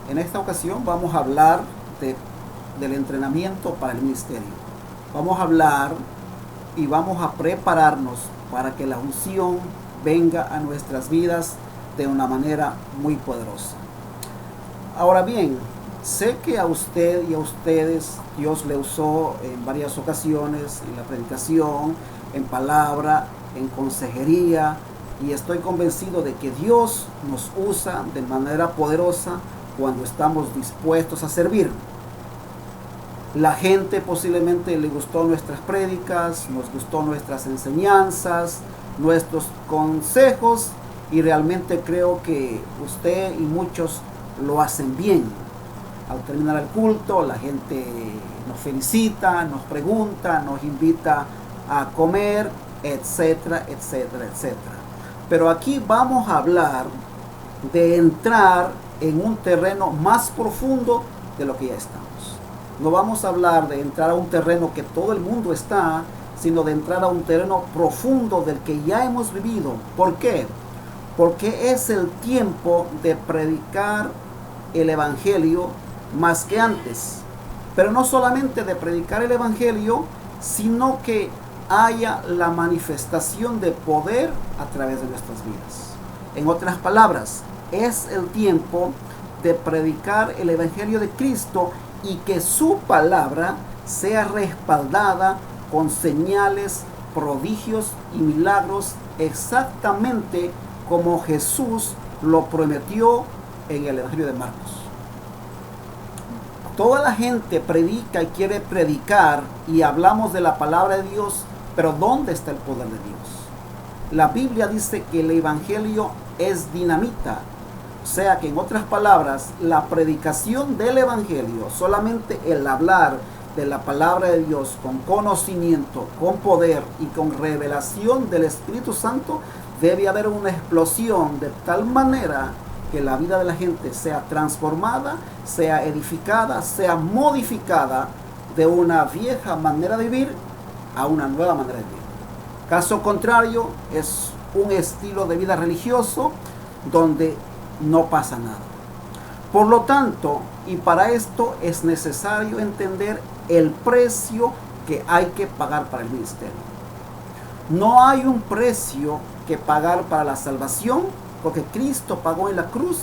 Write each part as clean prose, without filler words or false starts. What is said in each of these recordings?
En esta ocasión vamos a hablar del entrenamiento para el ministerio. Vamos a hablar y vamos a prepararnos para que la unción venga a nuestras vidas de una manera muy poderosa. Ahora bien, sé que a usted y a ustedes Dios le usó en varias ocasiones, en la predicación, en palabra, en consejería, y estoy convencido de que Dios nos usa de manera poderosa cuando estamos dispuestos a servir. La gente posiblemente le gustó nuestras prédicas, nos gustó nuestras enseñanzas, nuestros consejos, y realmente creo que usted y muchos lo hacen bien. Al terminar el culto, la gente nos felicita, nos pregunta, nos invita a comer, etcétera, etcétera, etcétera. Pero aquí vamos a hablar de entrar en un terreno más profundo de lo que ya estamos. No vamos a hablar de entrar a un terreno que todo el mundo está, sino de entrar a un terreno profundo del que ya hemos vivido. ¿Por qué? Porque es el tiempo de predicar el Evangelio más que antes. Pero no solamente de predicar el Evangelio, sino que haya la manifestación de poder a través de nuestras vidas. En otras palabras, es el tiempo de predicar el Evangelio de Cristo y que su palabra sea respaldada con señales, prodigios y milagros, exactamente como Jesús lo prometió en el Evangelio de Marcos. Toda la gente predica y quiere predicar y hablamos de la palabra de Dios, pero ¿dónde está el poder de Dios? La Biblia dice que el Evangelio es dinamita. O sea que, en otras palabras, la predicación del Evangelio, solamente el hablar de la palabra de Dios con conocimiento, con poder y con revelación del Espíritu Santo, debe haber una explosión de tal manera que la vida de la gente sea transformada, sea edificada, sea modificada de una vieja manera de vivir a una nueva manera de vivir. Caso contrario, es un estilo de vida religioso donde no pasa nada. Por lo tanto, y para esto es necesario entender el precio que hay que pagar para el ministerio. No hay un precio que pagar para la salvación, porque Cristo pagó en la cruz,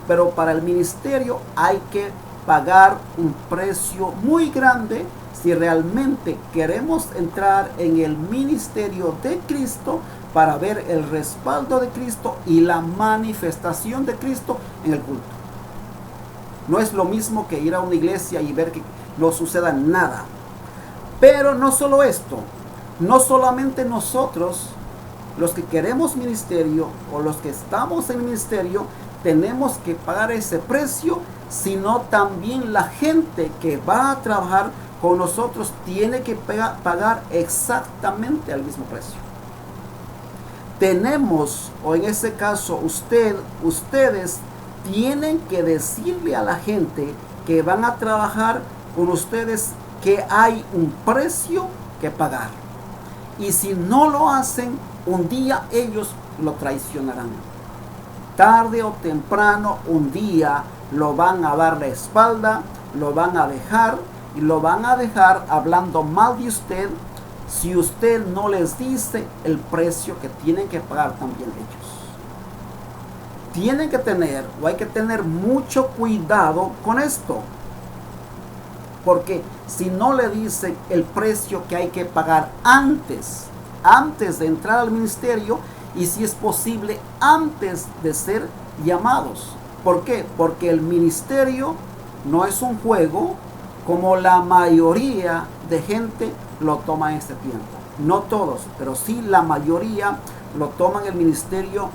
pero para el ministerio hay que pagar un precio muy grande si realmente queremos entrar en el ministerio de Cristo para ver el respaldo de Cristo y la manifestación de Cristo en el culto. No es lo mismo que ir a una iglesia y ver que no suceda nada. Pero no solo esto, no solamente nosotros, los que queremos ministerio o los que estamos en ministerio, tenemos que pagar ese precio, sino también la gente que va a trabajar con nosotros tiene que pagar exactamente el mismo precio. Tenemos, o en ese caso ustedes tienen que decirle a la gente que van a trabajar con ustedes que hay un precio que pagar. Y si no lo hacen, un día ellos lo traicionarán. Tarde o temprano, un día lo van a dar la espalda, lo van a dejar y lo van a dejar hablando mal de usted si usted no les dice el precio que tienen que pagar también ellos. Tienen que tener, o hay que tener mucho cuidado con esto. Porque si no le dicen el precio que hay que pagar antes de entrar al ministerio, y si es posible antes de ser llamados. ¿Por qué? Porque el ministerio no es un juego como la mayoría de gente lo toma en este tiempo. No todos, pero sí la mayoría lo toman el ministerio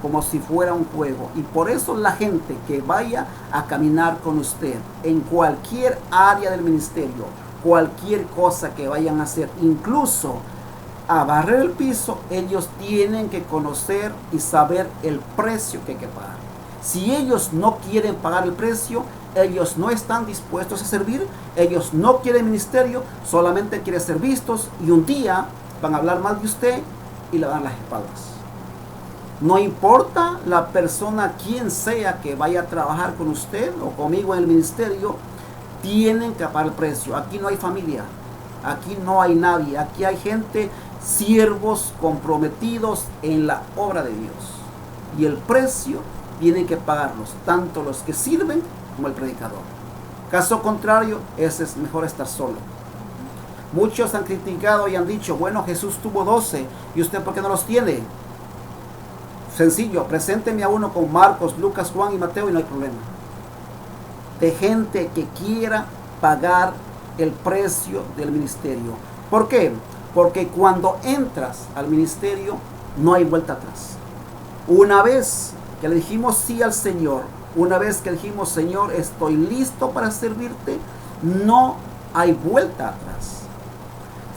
como si fuera un juego. Y por eso la gente que vaya a caminar con usted en cualquier área del ministerio, cualquier cosa que vayan a hacer, incluso a barrer el piso, ellos tienen que conocer y saber el precio que hay que pagar. Si ellos no quieren pagar el precio, ellos no están dispuestos a servir, ellos no quieren ministerio, solamente quieren ser vistos, y un día van a hablar mal de usted y le dan las espaldas. No importa la persona, quien sea que vaya a trabajar con usted o conmigo en el ministerio, tienen que pagar el precio. Aquí no hay familia, aquí no hay nadie, aquí hay gente, siervos comprometidos en la obra de Dios. Y el precio tienen que pagarlos, tanto los que sirven como el predicador. Caso contrario, es mejor estar solo. Muchos han criticado y han dicho, bueno, Jesús tuvo 12, ¿y usted por qué no los tiene? Sencillo, presénteme a uno con Marcos, Lucas, Juan y Mateo y no hay problema. De gente que quiera pagar el precio del ministerio. ¿Por qué? Porque cuando entras al ministerio no hay vuelta atrás. Una vez que le dijimos sí al Señor, una vez que dijimos, Señor, estoy listo para servirte, no hay vuelta atrás.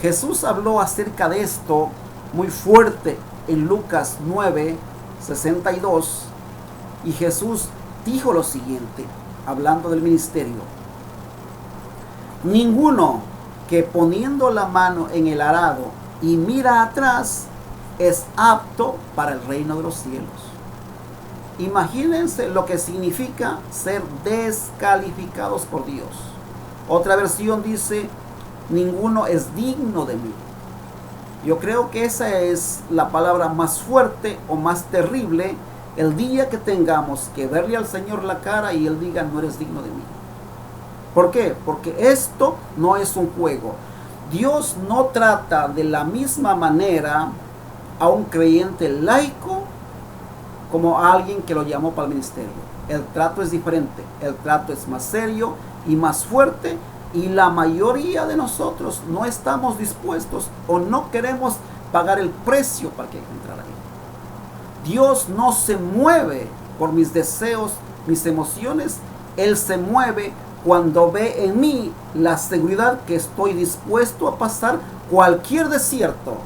Jesús habló acerca de esto muy fuerte en Lucas 9:62, y Jesús dijo lo siguiente, hablando del ministerio: ninguno que poniendo la mano en el arado y mira atrás es apto para el reino de los cielos. Imagínense lo que significa ser descalificados por Dios. Otra versión dice, ninguno es digno de mí. Yo creo que esa es la palabra más fuerte o más terrible el día que tengamos que verle al Señor la cara y Él diga, no eres digno de mí. ¿Por qué? Porque esto no es un juego. Dios no trata de la misma manera a un creyente laico como a alguien que lo llamó para el ministerio. El trato es diferente, el trato es más serio y más fuerte, y la mayoría de nosotros no estamos dispuestos o no queremos pagar el precio para que entrar ahí. Dios no se mueve por mis deseos, mis emociones. Él se mueve cuando ve en mí la seguridad que estoy dispuesto a pasar cualquier desierto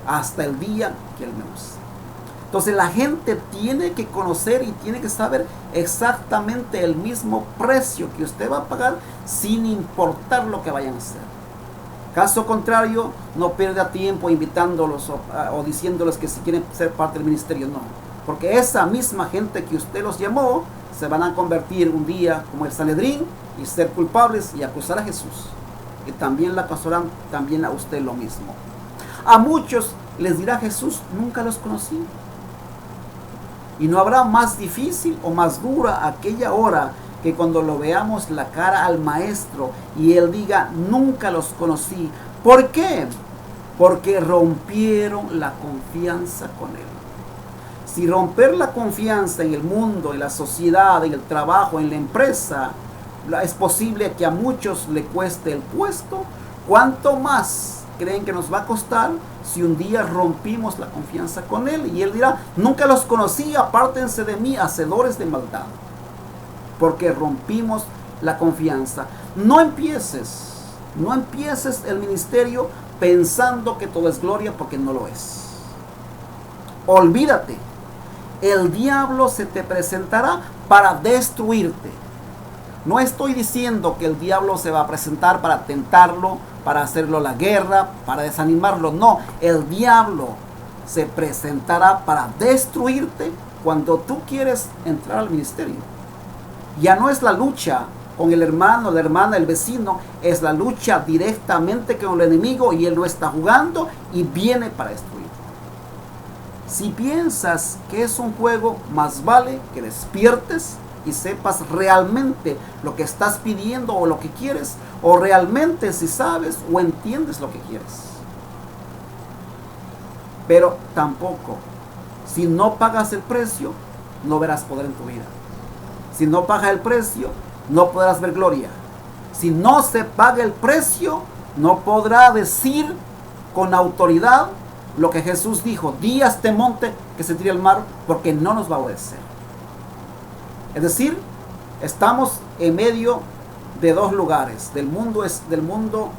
hasta el día que Él me use. Entonces la gente tiene que conocer y tiene que saber exactamente el mismo precio que usted va a pagar, sin importar lo que vayan a hacer. Caso contrario, no pierda tiempo invitándolos o diciéndoles que si quieren ser parte del ministerio, no. Porque esa misma gente que usted los llamó se van a convertir un día como el Sanedrín y ser culpables y acusar a Jesús. Y también la acusarán también a usted lo mismo. A muchos les dirá Jesús, nunca los conocí. Y no habrá más difícil o más dura aquella hora que cuando lo veamos la cara al maestro y él diga, nunca los conocí. ¿Por qué? Porque rompieron la confianza con él. Si romper la confianza en el mundo, en la sociedad, en el trabajo, en la empresa, es posible que a muchos le cueste el puesto, ¿cuánto más creen que nos va a costar si un día rompimos la confianza con él? Y él dirá, nunca los conocí, apártense de mí, hacedores de maldad. Porque rompimos la confianza. No empieces el ministerio pensando que todo es gloria, porque no lo es. Olvídate. El diablo se te presentará para destruirte. No estoy diciendo que el diablo se va a presentar para tentarlo, para hacerlo la guerra, para desanimarlo. No, el diablo se presentará para destruirte cuando tú quieres entrar al ministerio. Ya no es la lucha con el hermano, la hermana, el vecino, es la lucha directamente con el enemigo, y él no está jugando y viene para destruir. Si piensas que es un juego, más vale que despiertes y sepas realmente lo que estás pidiendo o lo que quieres, o realmente si sabes o entiendes lo que quieres. Pero tampoco, si no pagas el precio, no verás poder en tu vida. Si no pagas el precio, no podrás ver gloria. Si no se paga el precio, no podrá decir con autoridad lo que Jesús dijo: di a este monte que se tire al mar, porque no nos va a obedecer. Es decir, estamos en medio de dos lugares, del mundo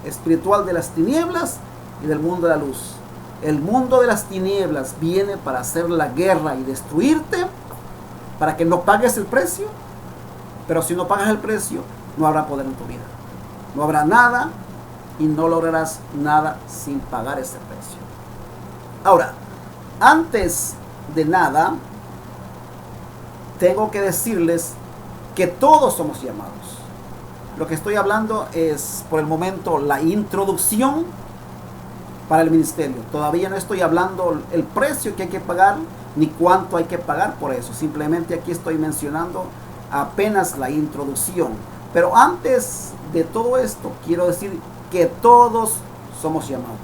espiritual de las tinieblas y del mundo de la luz. El mundo de las tinieblas viene para hacer la guerra y destruirte, para que no pagues el precio. Pero si no pagas el precio, no habrá poder en tu vida. No habrá nada y no lograrás nada sin pagar ese precio. Ahora, antes de nada, tengo que decirles que todos somos llamados. Lo que estoy hablando es, por el momento, la introducción para el ministerio. Todavía no estoy hablando el precio que hay que pagar, ni cuánto hay que pagar por eso. Simplemente aquí estoy mencionando apenas la introducción. Pero antes de todo esto, quiero decir que todos somos llamados.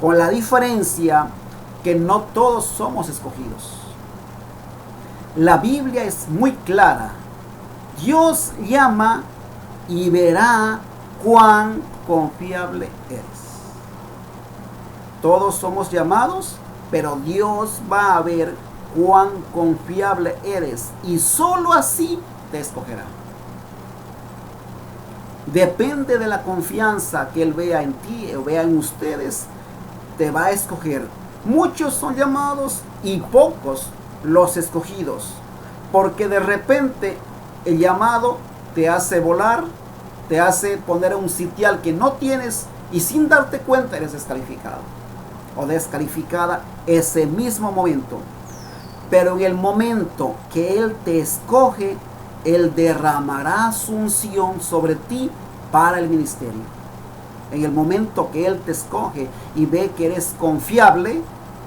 Con la diferencia que no todos somos escogidos. La Biblia es muy clara. Dios llama y verá cuán confiable eres. Todos somos llamados, pero Dios va a ver cuán confiable eres y solo así te escogerá. Depende de la confianza que Él vea en ti o vea en ustedes, te va a escoger. Muchos son llamados y pocos los escogidos, porque de repente el llamado te hace volar, te hace poner un sitial que no tienes y sin darte cuenta eres descalificado o descalificada ese mismo momento. Pero en el momento que Él te escoge, Él derramará su unción sobre ti para el ministerio. En el momento que Él te escoge y ve que eres confiable,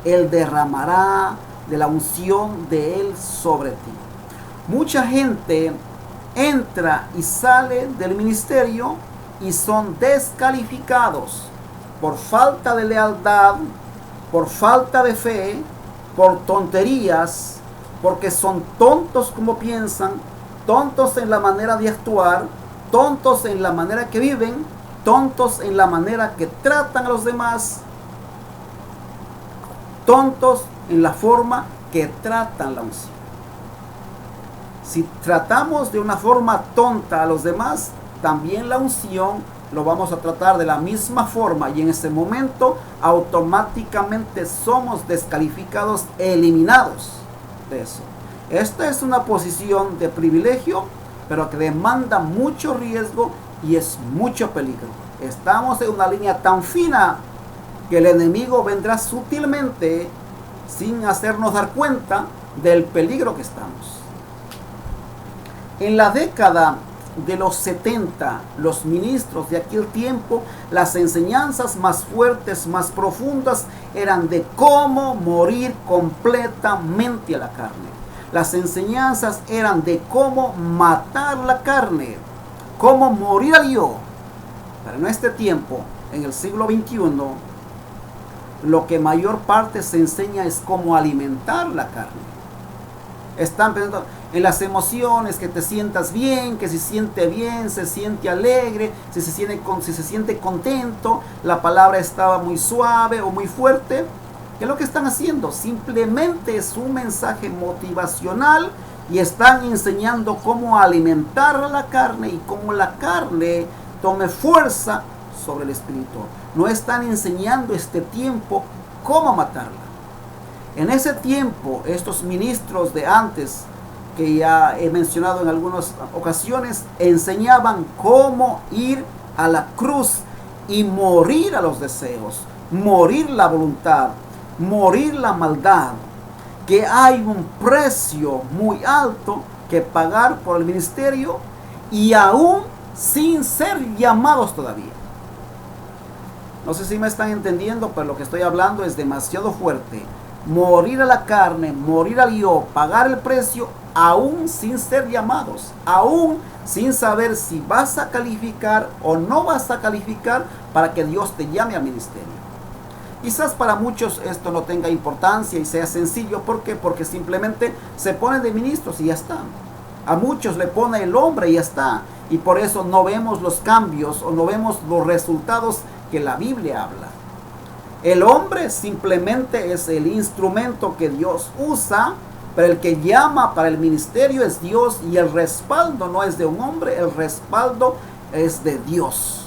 Él derramará de la unción de Él sobre ti. Mucha gente entra y sale del ministerio y son descalificados por falta de lealtad, por falta de fe, por tonterías, porque son tontos como piensan, tontos en la manera de actuar, tontos en la manera que viven, tontos en la manera que tratan a los demás, tontos en la forma que tratan la unción. Si tratamos de una forma tonta a los demás, también la unción lo vamos a tratar de la misma forma y en ese momento automáticamente somos descalificados, eliminados de eso. Esta es una posición de privilegio, pero que demanda mucho riesgo y es mucho peligro. Estamos en una línea tan fina que el enemigo vendrá sutilmente sin hacernos dar cuenta del peligro que estamos. En la década de los 70, los ministros de aquel tiempo, las enseñanzas más fuertes, más profundas, eran de cómo morir completamente a la carne. Las enseñanzas eran de cómo matar la carne, cómo morir al yo. Pero en este tiempo, en el siglo XXI, lo que mayor parte se enseña es cómo alimentar la carne. Están pensando en las emociones, que te sientas bien, que se siente bien, se siente alegre, si se siente contento, la palabra estaba muy suave o muy fuerte. ¿Qué es lo que están haciendo? Simplemente es un mensaje motivacional y están enseñando cómo alimentar a la carne y cómo la carne tome fuerza sobre el espíritu. No están enseñando este tiempo cómo matarla. En ese tiempo, estos ministros de antes, que ya he mencionado en algunas ocasiones, enseñaban cómo ir a la cruz y morir a los deseos, morir la voluntad, morir la maldad, que hay un precio muy alto que pagar por el ministerio y aún sin ser llamados todavía. No sé si me están entendiendo, pero lo que estoy hablando es demasiado fuerte. Morir a la carne, morir al yo, pagar el precio, aún sin ser llamados, aún sin saber si vas a calificar o no vas a calificar para que Dios te llame al ministerio. Quizás para muchos esto no tenga importancia y sea sencillo. ¿Por qué? Porque simplemente se ponen de ministros y ya está. A muchos le pone el hombre y ya está. Y por eso no vemos los cambios o no vemos los resultados que la Biblia habla. El hombre simplemente es el instrumento que Dios usa, pero el que llama para el ministerio es Dios y el respaldo no es de un hombre, el respaldo es de Dios.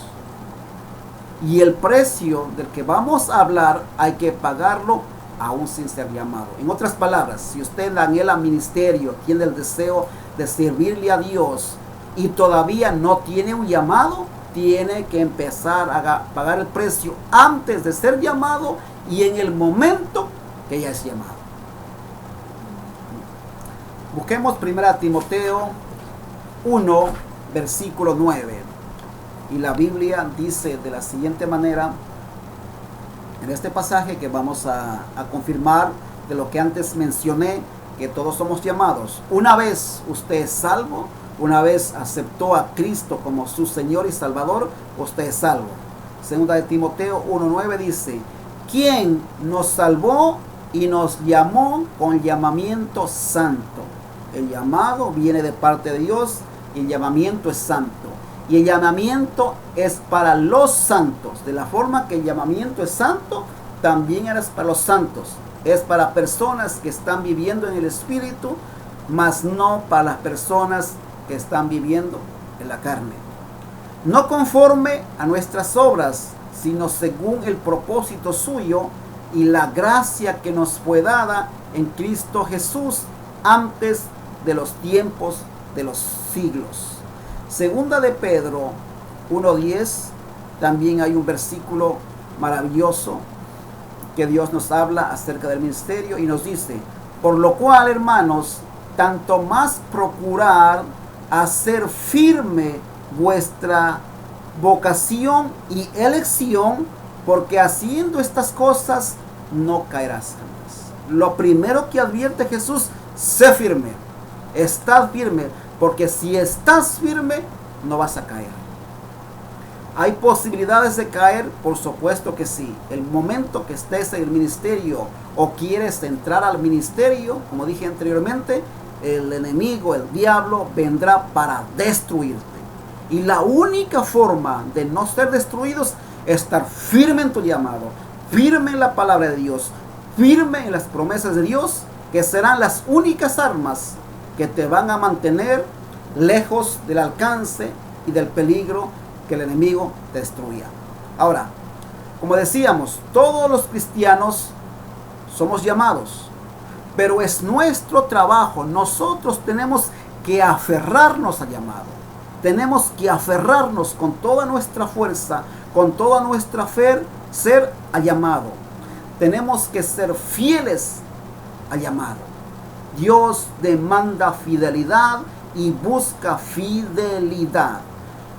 Y el precio del que vamos a hablar hay que pagarlo aún sin ser llamado. En otras palabras, si usted anhela ministerio, tiene el deseo de servirle a Dios y todavía no tiene un llamado, tiene que empezar a pagar el precio antes de ser llamado y en el momento que ya es llamado. Busquemos 1 Timoteo 1, versículo 9. Y la Biblia dice de la siguiente manera, en este pasaje que vamos a confirmar de lo que antes mencioné, que todos somos llamados. Una vez usted es salvo, una vez aceptó a Cristo como su Señor y Salvador, usted es salvo. Segunda de Timoteo 1:9 dice, quien nos salvó y nos llamó con llamamiento santo. El llamado viene de parte de Dios y el llamamiento es santo. Y el llamamiento es para los santos. De la forma que el llamamiento es santo, también es para los santos. Es para personas que están viviendo en el Espíritu, mas no para las personas que están viviendo en la carne. No conforme a nuestras obras, sino según el propósito suyo y la gracia que nos fue dada en Cristo Jesús antes de los tiempos de los siglos. Segunda de Pedro 1:10, también hay un versículo maravilloso que Dios nos habla acerca del ministerio y nos dice, por lo cual, hermanos, tanto más procurar hacer firme vuestra vocación y elección, porque haciendo estas cosas no caerás jamás. Lo primero que advierte Jesús, sé firme, estad firme, porque si estás firme, no vas a caer. ¿Hay posibilidades de caer? Por supuesto que sí. El momento que estés en el ministerio o quieres entrar al ministerio, como dije anteriormente, el enemigo, el diablo, vendrá para destruirte. Y la única forma de no ser destruidos es estar firme en tu llamado, firme en la palabra de Dios, firme en las promesas de Dios, que serán las únicas armas que te van a mantener lejos del alcance y del peligro que el enemigo te destruya. Ahora, como decíamos, todos los cristianos somos llamados, pero es nuestro trabajo. Nosotros tenemos que aferrarnos al llamado. Tenemos que aferrarnos con toda nuestra fuerza, con toda nuestra fe, ser al llamado. Tenemos que ser fieles al llamado. Dios demanda fidelidad y busca fidelidad.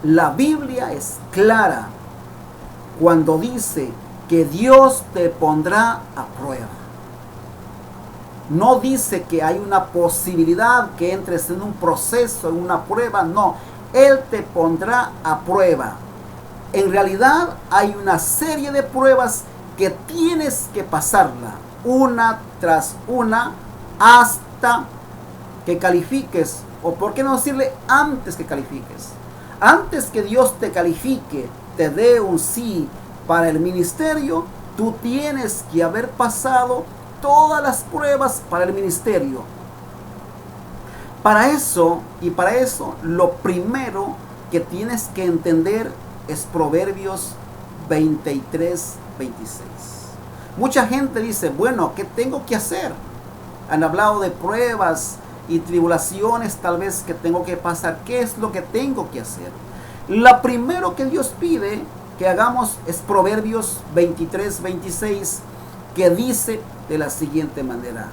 La Biblia es clara cuando dice que Dios te pondrá a prueba. No dice que hay una posibilidad que entres en un proceso, en una prueba, no. Él te pondrá a prueba. En realidad hay una serie de pruebas que tienes que pasarla, una tras una, hasta que califiques, o por qué no decirle antes que califiques. Antes que Dios te califique, te dé un sí para el ministerio, tú tienes que haber pasado todas las pruebas para el ministerio. Para eso, lo primero que tienes que entender es Proverbios 23:26. Mucha gente dice, bueno, ¿qué tengo que hacer? Han hablado de pruebas y tribulaciones tal vez que tengo que pasar. ¿Qué es lo que tengo que hacer? Lo primero que Dios pide que hagamos es Proverbios 23:26, que dice de la siguiente manera: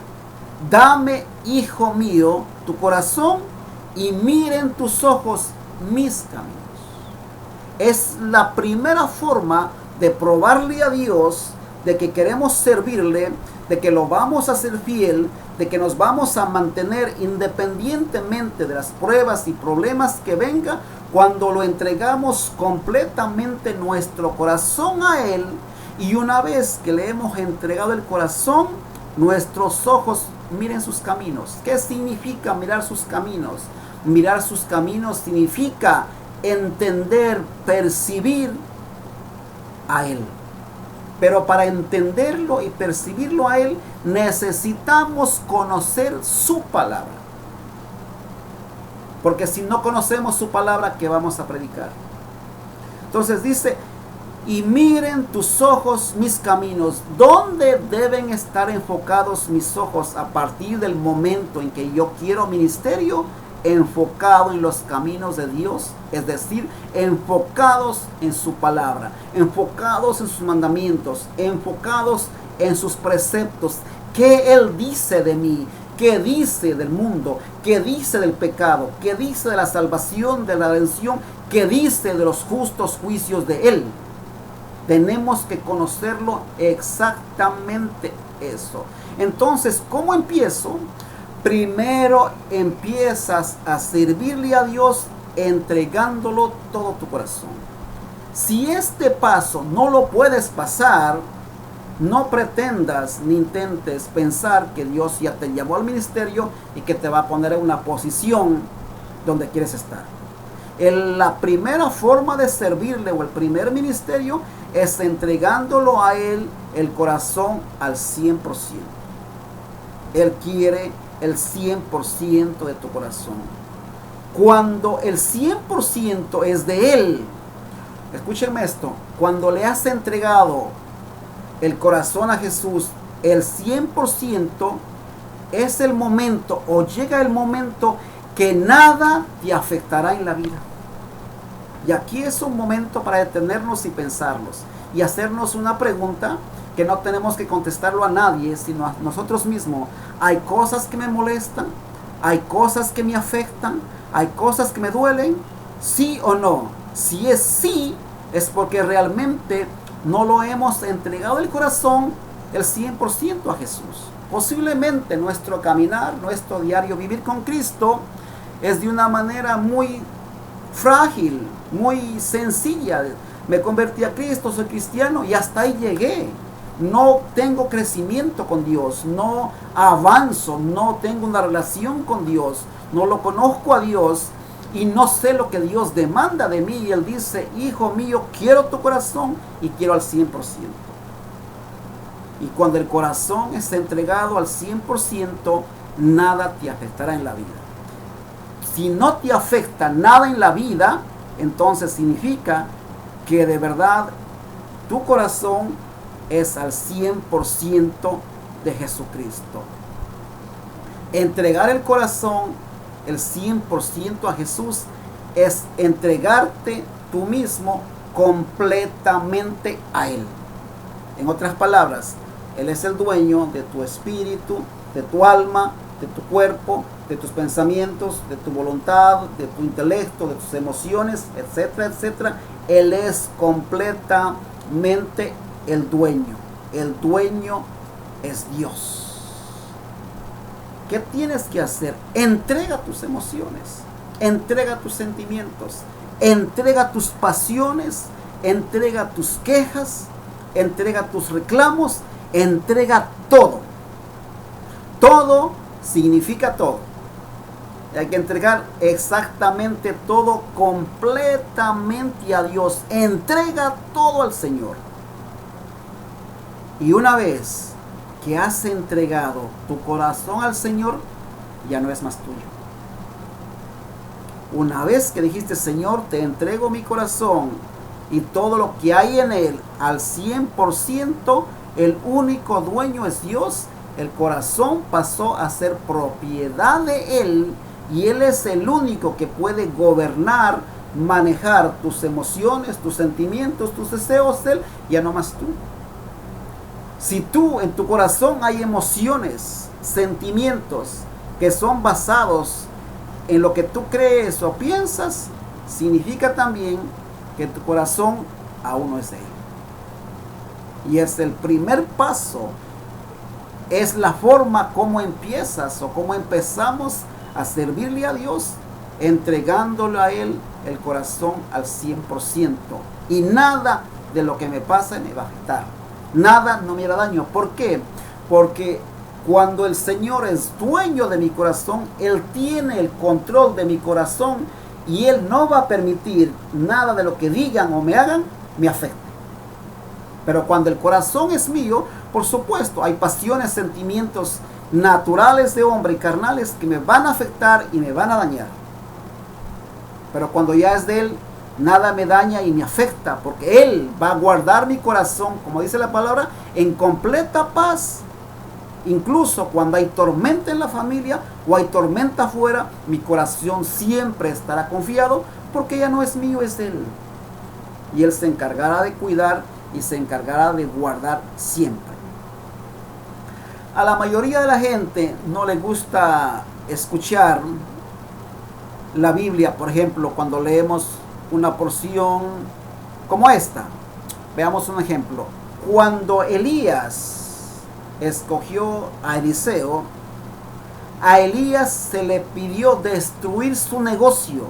dame, hijo mío, tu corazón y miren tus ojos mis caminos. Es la primera forma de probarle a Dios de que queremos servirle, de que lo vamos a hacer fiel, de que nos vamos a mantener independientemente de las pruebas y problemas que vengan, cuando lo entregamos completamente nuestro corazón a Él. Y una vez que le hemos entregado el corazón, nuestros ojos miren sus caminos. ¿Qué significa mirar sus caminos? Mirar sus caminos significa entender, percibir a Él. Pero para entenderlo y percibirlo a Él, necesitamos conocer su palabra. Porque si no conocemos su palabra, ¿qué vamos a predicar? Entonces dice, y miren tus ojos mis caminos. ¿Dónde deben estar enfocados mis ojos a partir del momento en que yo quiero ministerio? Enfocado en los caminos de Dios, es decir, enfocados en su palabra, enfocados en sus mandamientos, enfocados en sus preceptos. ¿Qué Él dice de mí? ¿Qué dice del mundo? ¿Qué dice del pecado? ¿Qué dice de la salvación, de la redención? ¿Qué dice de los justos juicios de Él? Tenemos que conocerlo exactamente eso. Entonces, ¿cómo empiezo? Primero empiezas a servirle a Dios entregándolo todo tu corazón. Si este paso no lo puedes pasar, no pretendas ni intentes pensar que Dios ya te llamó al ministerio y que te va a poner en una posición donde quieres estar. La primera forma de servirle o el primer ministerio es entregándolo a Él el corazón al 100%. Él quiere el 100% de tu corazón. Cuando el 100% es de Él, escúchenme esto, cuando le has entregado el corazón a Jesús, el 100%, es el momento o llega el momento que nada te afectará en la vida. Y aquí es un momento para detenernos y pensarlos y hacernos una pregunta que no tenemos que contestarlo a nadie, sino a nosotros mismos. Hay cosas que me molestan, hay cosas que me afectan, hay cosas que me duelen, ¿sí o no? Si es sí, es porque realmente no lo hemos entregado el corazón el 100% a Jesús. Posiblemente nuestro caminar, nuestro diario vivir con Cristo es de una manera muy frágil, muy sencilla. Me convertí a Cristo, soy cristiano y hasta ahí llegué. No tengo crecimiento con Dios, no avanzo, no tengo una relación con Dios, no lo conozco a Dios y no sé lo que Dios demanda de mí. Y Él dice, hijo mío, quiero tu corazón y quiero al 100%. Y cuando el corazón está entregado al 100%, nada te afectará en la vida. Si no te afecta nada en la vida, entonces significa que de verdad tu corazón es al 100% de Jesucristo. Entregar el corazón, el 100% a Jesús, es entregarte tú mismo completamente a Él. En otras palabras, Él es el dueño de tu espíritu, de tu alma, de tu cuerpo, de tus pensamientos, de tu voluntad, de tu intelecto, de tus emociones, etcétera, etcétera. Él es completamente el dueño. El dueño es Dios. ¿Qué tienes que hacer? Entrega tus emociones, entrega tus sentimientos, entrega tus pasiones, entrega tus quejas, entrega tus reclamos, entrega todo. Todo significa todo. Hay que entregar exactamente todo, completamente a Dios. Entrega todo al Señor. Y una vez que has entregado tu corazón al Señor, ya no es más tuyo. Una vez que dijiste, Señor, te entrego mi corazón y todo lo que hay en él al 100%, el único dueño es Dios. El corazón pasó a ser propiedad de Él y Él es el único que puede gobernar, manejar tus emociones, tus sentimientos, tus deseos. Él, ya no más tú. Si tú en tu corazón hay emociones, sentimientos que son basados en lo que tú crees o piensas, significa también que tu corazón aún no es de Él. Y es el primer paso. Es la forma como empiezas o como empezamos a servirle a Dios, entregándole a Él el corazón al 100%. Y nada de lo que me pasa me va a afectar. Nada no me hará daño. ¿Por qué? Porque cuando el Señor es dueño de mi corazón, Él tiene el control de mi corazón y Él no va a permitir nada de lo que digan o me hagan me afecte. Pero cuando el corazón es mío, por supuesto, hay pasiones, sentimientos naturales de hombre y carnales que me van a afectar y me van a dañar. Pero cuando ya es de Él, nada me daña y me afecta, porque Él va a guardar mi corazón, como dice la palabra, en completa paz. Incluso cuando hay tormenta en la familia o hay tormenta afuera, mi corazón siempre estará confiado, porque ya no es mío, es de Él. Y Él se encargará de cuidar y se encargará de guardar siempre. A la mayoría de la gente no le gusta escuchar la Biblia, por ejemplo, cuando leemos una porción como esta. Veamos un ejemplo. Cuando Elías escogió a Eliseo, a Elías se le pidió destruir su negocio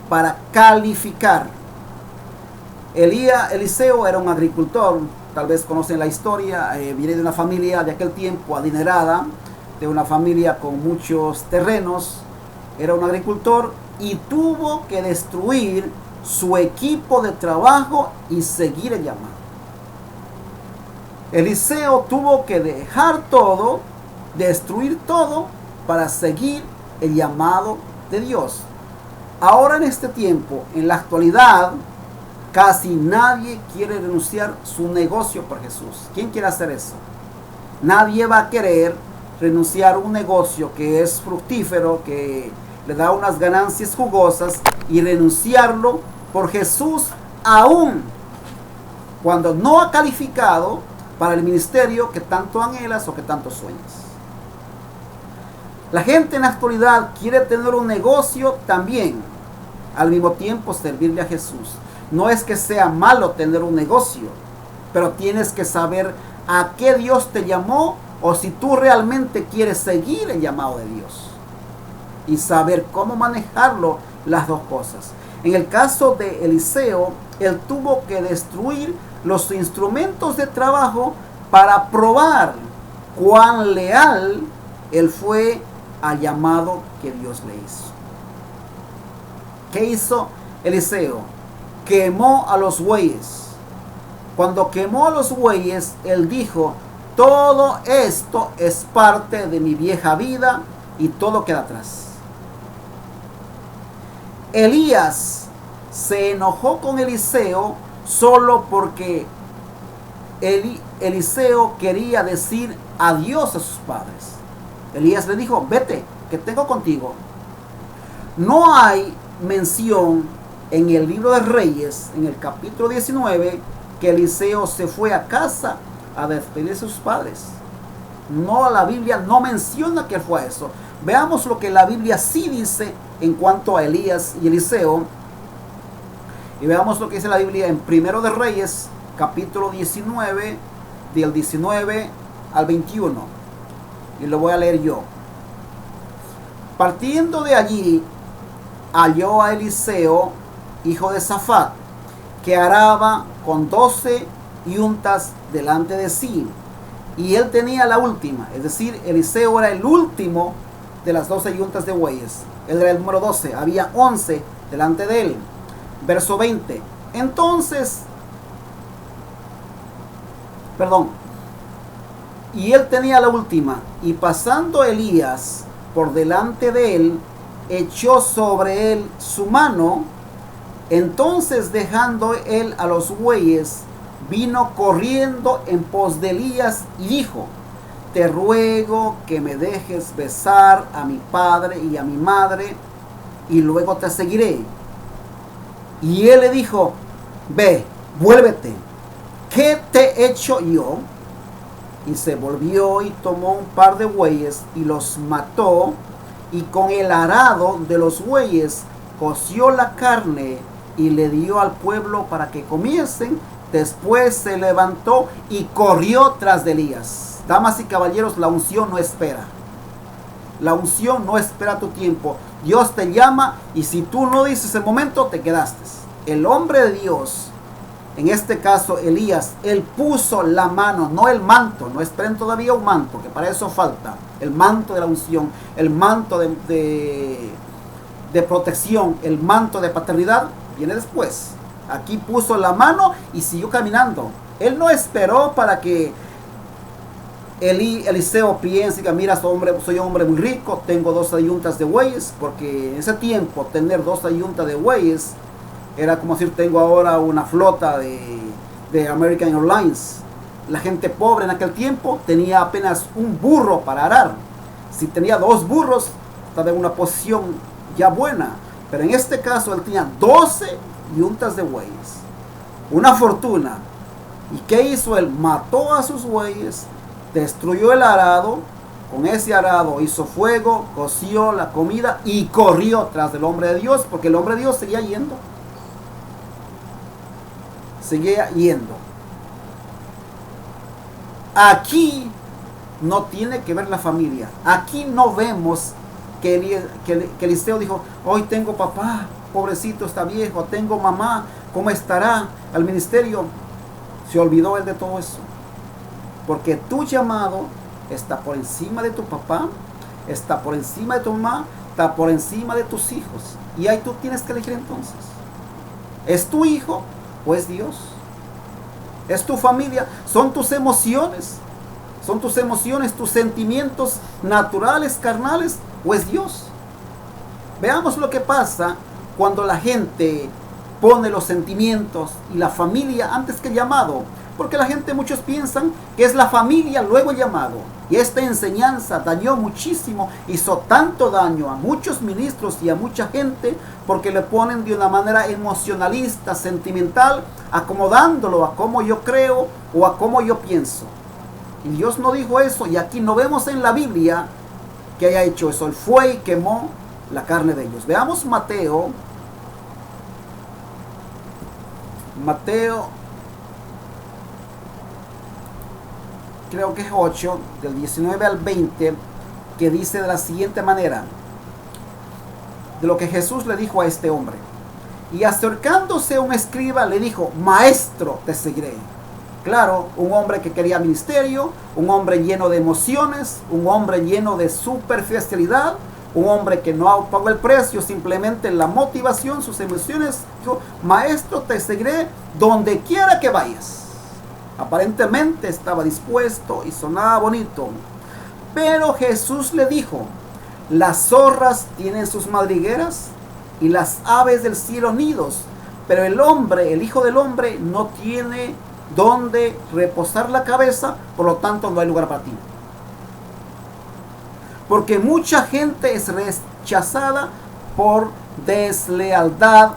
para calificar. Eliseo era un agricultor, tal vez conocen la historia, viene de una familia de aquel tiempo adinerada, de una familia con muchos terrenos, era un agricultor y tuvo que destruir su equipo de trabajo y seguir el llamado. Eliseo tuvo que dejar todo, destruir todo para seguir el llamado de Dios. Ahora en este tiempo, en la actualidad, casi nadie quiere renunciar su negocio por Jesús. ¿Quién quiere hacer eso? Nadie va a querer renunciar a un negocio que es fructífero, que le da unas ganancias jugosas, y renunciarlo por Jesús, aún cuando no ha calificado para el ministerio que tanto anhelas o que tanto sueñas. La gente en la actualidad quiere tener un negocio también, al mismo tiempo servirle a Jesús. No es que sea malo tener un negocio, pero tienes que saber a qué Dios te llamó, o si tú realmente quieres seguir el llamado de Dios, y saber cómo manejarlo, las dos cosas. En el caso de Eliseo, él tuvo que destruir los instrumentos de trabajo para probar cuán leal él fue al llamado que Dios le hizo. ¿Qué hizo Eliseo? Quemó a los bueyes. Cuando quemó a los bueyes, él dijo: todo esto es parte de mi vieja vida y todo queda atrás. Elías se enojó con Eliseo solo porque Eliseo quería decir adiós a sus padres. Elías le dijo: vete, que tengo contigo. No hay mención en el libro de Reyes, en el capítulo 19, que Eliseo se fue a casa a despedirse de sus padres. No, la Biblia no menciona que fue eso. Veamos lo que la Biblia sí dice en cuanto a Elías y Eliseo. Y veamos lo que dice la Biblia en Primero de Reyes, capítulo 19, del 19 al 21. Y lo voy a leer yo. Partiendo de allí, halló a Eliseo, hijo de Safat, que araba con 12 yuntas delante de sí. Y él tenía la última, es decir, Eliseo era el último de las 12 yuntas de bueyes. Él era el número 12, había 11 delante de él. Verso 20. Y él tenía la última, y pasando Elías por delante de él, echó sobre él su mano. Entonces, dejando él a los bueyes, vino corriendo en pos de Elías y dijo: te ruego que me dejes besar a mi padre y a mi madre, y luego te seguiré. Y él le dijo: ve, vuélvete, ¿qué te he hecho yo? Y se volvió y tomó un par de bueyes y los mató, y con el arado de los bueyes coció la carne y le dio al pueblo para que comiesen. Después se levantó y corrió tras de Elías. Damas y caballeros, la unción no espera. La unción no espera tu tiempo. Dios te llama, y si tú no dices el momento, te quedaste. El hombre de Dios, en este caso Elías, él puso la mano, no el manto. No esperen todavía un manto, que para eso falta. El manto de la unción, el manto de protección, el manto de paternidad viene después. Aquí puso la mano y siguió caminando. Él no esperó para que Eliseo piense que mira, soy un hombre muy rico, tengo 12 yuntas de bueyes, porque en ese tiempo tener 12 yuntas de bueyes era como decir: tengo ahora una flota de American Airlines. La gente pobre en aquel tiempo tenía apenas un burro para arar. Si tenía 2 burros, estaba en una posición ya buena. Pero en este caso él tenía 12 yuntas de bueyes, una fortuna. ¿Y qué hizo él? Mató a sus bueyes, destruyó el arado, Con ese arado hizo fuego, coció la comida y corrió tras del hombre de Dios, porque el hombre de Dios seguía yendo. Seguía yendo. Aquí no tiene que ver la familia. Aquí no vemos que Eliseo dijo, hoy tengo papá, pobrecito está viejo, tengo mamá, ¿cómo estará al ministerio? Se olvidó él de todo eso. Porque tu llamado está por encima de tu papá, está por encima de tu mamá, está por encima de tus hijos. Y ahí tú tienes que elegir entonces. ¿Es tu hijo o es Dios? ¿Es tu familia? ¿Son tus emociones? ¿Son tus emociones, tus sentimientos naturales, carnales? ¿O es Dios? Veamos lo que pasa cuando la gente pone los sentimientos y la familia antes que el llamado. Porque la gente, muchos piensan que es la familia luego el llamado. Y esta enseñanza dañó muchísimo, hizo tanto daño a muchos ministros y a mucha gente, porque le ponen de una manera emocionalista, sentimental, acomodándolo a cómo yo creo o a cómo yo pienso. Y Dios no dijo eso, y aquí no vemos en la Biblia que haya hecho eso. Él fue y quemó la carne de ellos. Veamos Mateo. Creo que es 8, del 19 al 20, que dice de la siguiente manera, de lo que Jesús le dijo a este hombre. Y acercándose un escriba le dijo, maestro, te seguiré. Claro, un hombre que quería ministerio, un hombre lleno de emociones, un hombre lleno de superficialidad, un hombre que no pagó el precio, simplemente la motivación, sus emociones. Dijo, maestro, te seguiré donde quiera que vayas. Aparentemente estaba dispuesto y sonaba bonito. Pero Jesús le dijo, las zorras tienen sus madrigueras y las aves del cielo nidos, pero el hombre, el Hijo del Hombre, no tiene donde reposar la cabeza, por lo tanto no hay lugar para ti. Porque mucha gente es rechazada por deslealtad